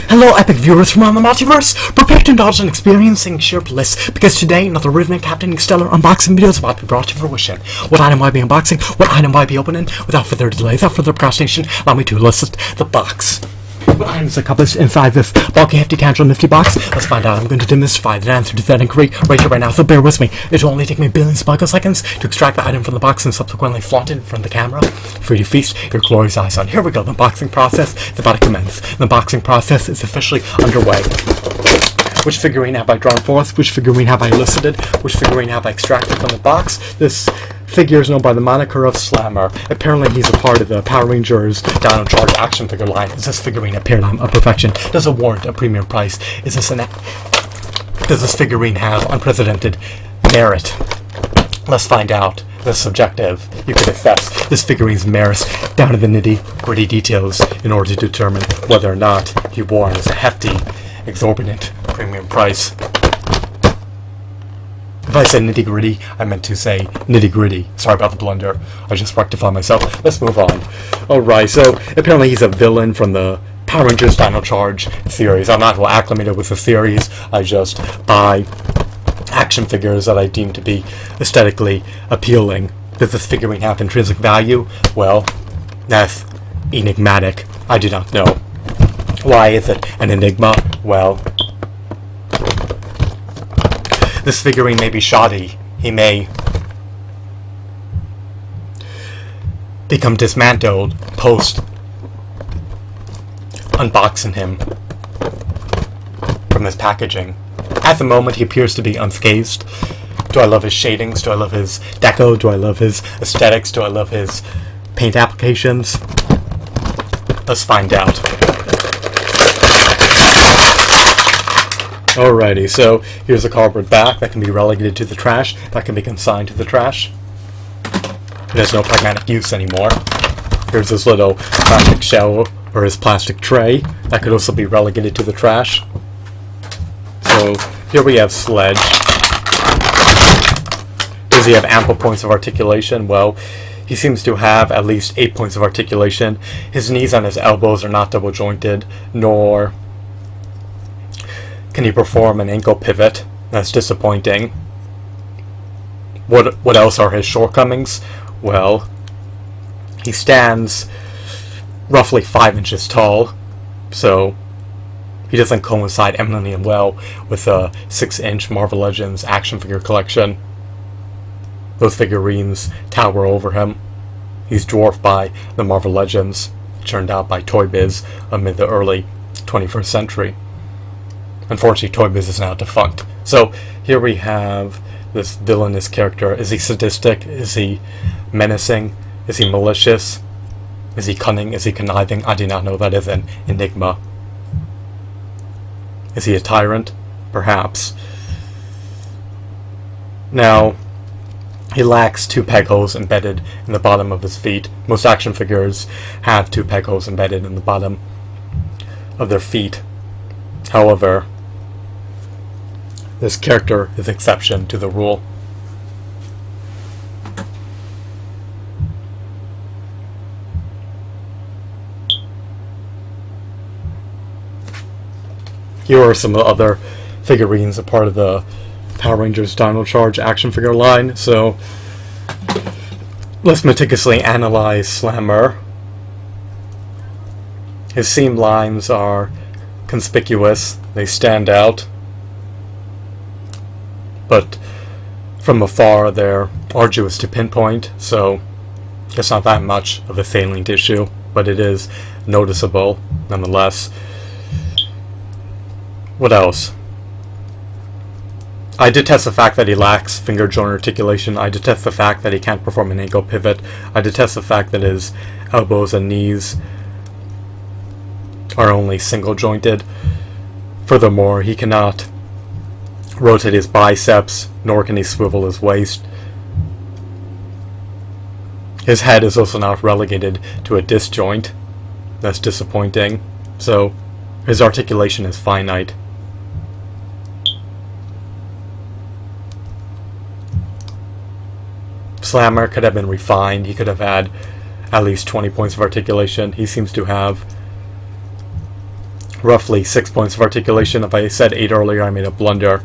Hello, epic viewers from around the multiverse! Prepare to indulge in experiencing sheer bliss, because today another rhythmic, captaining stellar unboxing video is about to be brought to fruition. What item will I be unboxing? What item will I be opening? Without further delay, without further procrastination, allow me to list the box. What items are encompassed inside this bulky, hefty, tangible, nifty box? Let's find out. I'm going to demystify the answer to that inquiry right here, right now, so bear with me. It will only take me billions of microseconds to extract the item from the box and subsequently flaunt it in front of the camera for you to feast your glorious eyes on. Here we go. The unboxing process is about to commence. The unboxing process is officially underway. Which figurine have I drawn forth? Which figurine have I elicited? Which figurine have I extracted from the box? This figure is known by the moniker of Slammer. Apparently he's a part of the Power Rangers Dino Charge action figure line. Is this figurine a paradigm of perfection? Does it warrant a premium price? Does this figurine have unprecedented merit? Let's find out. This subjective. You can assess this figurine's merits down to the nitty-gritty details in order to determine whether or not he warrants a hefty, exorbitant premium price. If I said nitty-gritty, I meant to say nitty-gritty. Sorry about the blunder. I just rectified myself. Let's move on. Alright, so apparently he's a villain from the Power Rangers Dino Charge series. I'm not well acclimated with the series. I just buy action figures that I deem to be aesthetically appealing. Does this figurine have intrinsic value? Well, that's enigmatic. I do not know. Why is it an enigma? Well, this figurine may be shoddy. He may become dismantled post unboxing him from his packaging. At the moment, he appears to be unscathed. Do I love his shadings? Do I love his deco? Do I love his aesthetics? Do I love his paint applications? Let's find out. Alrighty, so here's a cardboard back that can be relegated to the trash, that can be consigned to the trash. It has no pragmatic use anymore. Here's this little plastic shell, or his plastic tray, that could also be relegated to the trash. So, here we have Sledge. Does he have ample points of articulation? Well, he seems to have at least 8 points of articulation. His knees and his elbows are not double jointed, nor can he perform an ankle pivot. That's disappointing. What else are his shortcomings? Well, he stands roughly 5 inches tall, so he doesn't coincide eminently well with a 6-inch Marvel Legends action figure collection. Those figurines tower over him. He's dwarfed by the Marvel Legends, churned out by Toy Biz amid the early 21st century. Unfortunately, Toy Biz is now defunct. So, here we have this villainous character. Is he sadistic? Is he menacing? Is he malicious? Is he cunning? Is he conniving? I do not know. That is an enigma. Is he a tyrant? Perhaps. Now, he lacks 2 peg holes embedded in the bottom of his feet. Most action figures have 2 peg holes embedded in the bottom of their feet. However, this character is exception to the rule. Here are some of the other figurines, a part of the Power Rangers Dino Charge action figure line. So, let's meticulously analyze Slammer. His seam lines are conspicuous, they stand out, but from afar they're arduous to pinpoint, so it's not that much of a salient issue, but it is noticeable nonetheless. What else? I detest the fact that he lacks finger joint articulation. I detest the fact that he can't perform an ankle pivot. I detest the fact that his elbows and knees are only single jointed. Furthermore, he cannot rotate his biceps, nor can he swivel his waist. His head is also not relegated to a disc joint. That's disappointing. So, his articulation is finite. Slammer could have been refined. He could have had at least 20 points of articulation. He seems to have roughly 6 points of articulation. If I said 8 earlier, I made a blunder.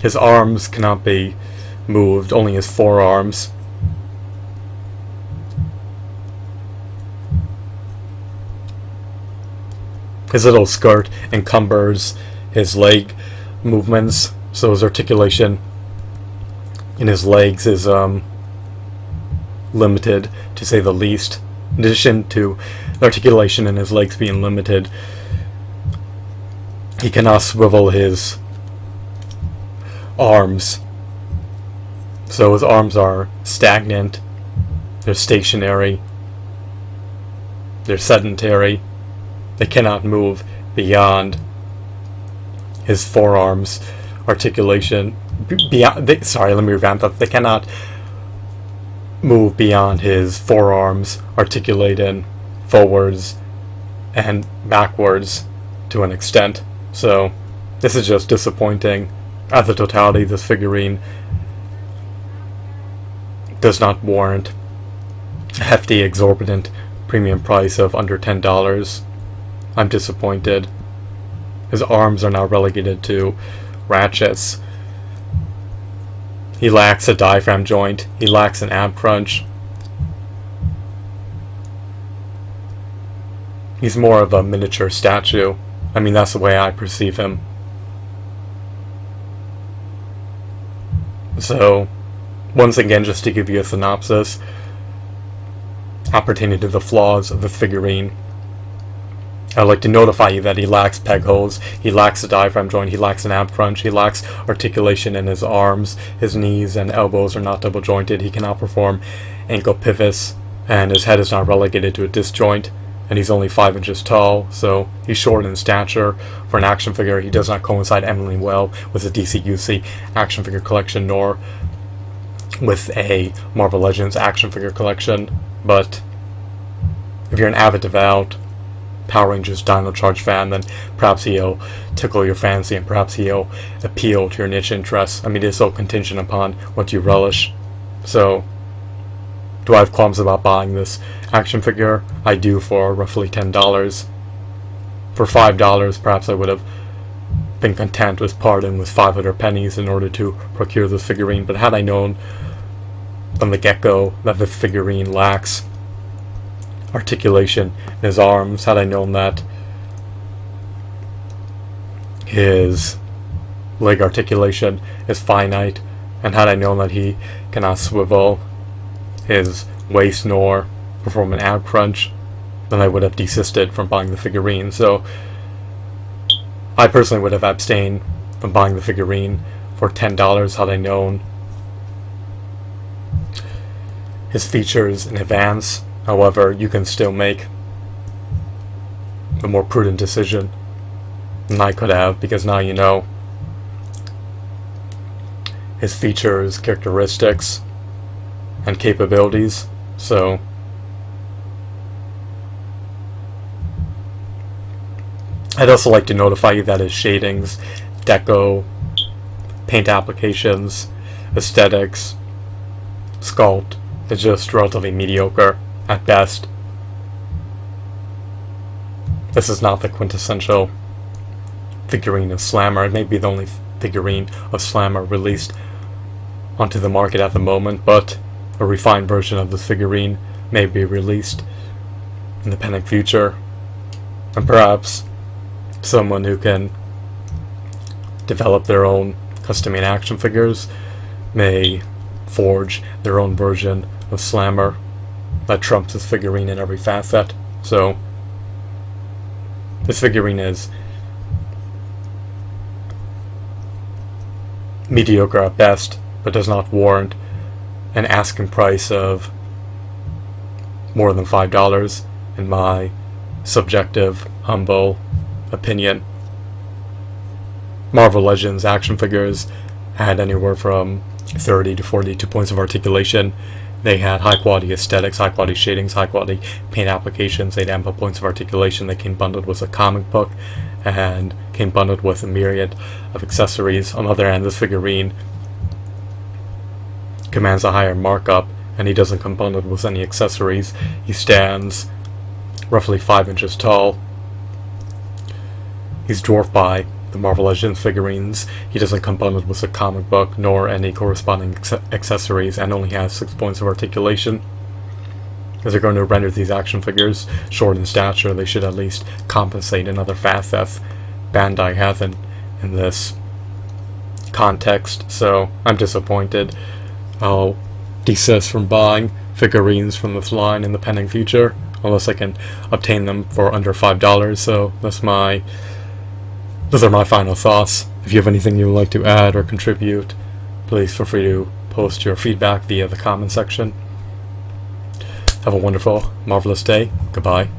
His arms cannot be moved, only his forearms. His little skirt encumbers his leg movements, so his articulation in his legs is limited, to say the least. In addition to the articulation in his legs being limited, he cannot swivel his arms. So his arms are stagnant, they're stationary, they're sedentary, they cannot move beyond his forearms articulation. Sorry, let me revamp that. They cannot move beyond his forearms articulating forwards and backwards to an extent. So this is just disappointing. As a totality, this figurine does not warrant a hefty, exorbitant premium price of under $10. I'm disappointed. His arms are now relegated to ratchets. He lacks a diaphragm joint. He lacks an ab crunch. He's more of a miniature statue. I mean, that's the way I perceive him. So, once again, just to give you a synopsis appertaining to the flaws of the figurine, I'd like to notify you that he lacks peg holes, he lacks a diaphragm joint, he lacks an ab crunch, he lacks articulation in his arms, his knees and elbows are not double jointed, he cannot perform ankle pivots, and his head is not relegated to a disc joint, and he's only 5 inches tall, so he's short in stature. For an action figure, he does not coincide eminently well with the DC-UC action figure collection, nor with a Marvel Legends action figure collection. But if you're an avid, devout Power Rangers Dino Charge fan, then perhaps he'll tickle your fancy and perhaps he'll appeal to your niche interests. I mean, it's all contingent upon what you relish. So, do I have qualms about buying this action figure? I do, for roughly $10. For $5, perhaps I would have been content with parting with 500 pennies in order to procure this figurine, but had I known from the get-go that the figurine lacks articulation in his arms, had I known that his leg articulation is finite, and had I known that he cannot swivel his waist nor perform an ab crunch, then I would have desisted from buying the figurine. So I personally would have abstained from buying the figurine for $10 had I known his features in advance. However, you can still make a more prudent decision than I could have, because now you know his features, characteristics, and capabilities. So I'd also like to notify you that his shadings, deco, paint applications, aesthetics, sculpt is just relatively mediocre at best. This is not the quintessential figurine of Slammer. It may be the only figurine of Slammer released onto the market at the moment, but a refined version of this figurine may be released in the pending future, and perhaps someone who can develop their own custom-made action figures may forge their own version of Slammer that trumps this figurine in every facet. So this figurine is mediocre at best, but does not warrant an asking price of more than $5 in my subjective, humble opinion. Marvel Legends action figures had anywhere from 30 to 42 points of articulation. They had high quality aesthetics, high quality shadings, high quality paint applications. They'd ample points of articulation. They came bundled with a comic book and came bundled with a myriad of accessories. On the other hand, this figurine commands a higher markup, and he doesn't come bundled with any accessories. He stands roughly 5 inches tall. He's dwarfed by the Marvel Legends figurines. He doesn't come bundled with a comic book nor any corresponding accessories, and only has 6 points of articulation. If they're going to render these action figures short in stature, they should at least compensate in other facets Bandai has in this context, so I'm disappointed. I'll desist from buying figurines from this line in the pending future, unless I can obtain them for under $5, so those are my final thoughts. If you have anything you would like to add or contribute, please feel free to post your feedback via the comment section. Have a wonderful, marvelous day. Goodbye.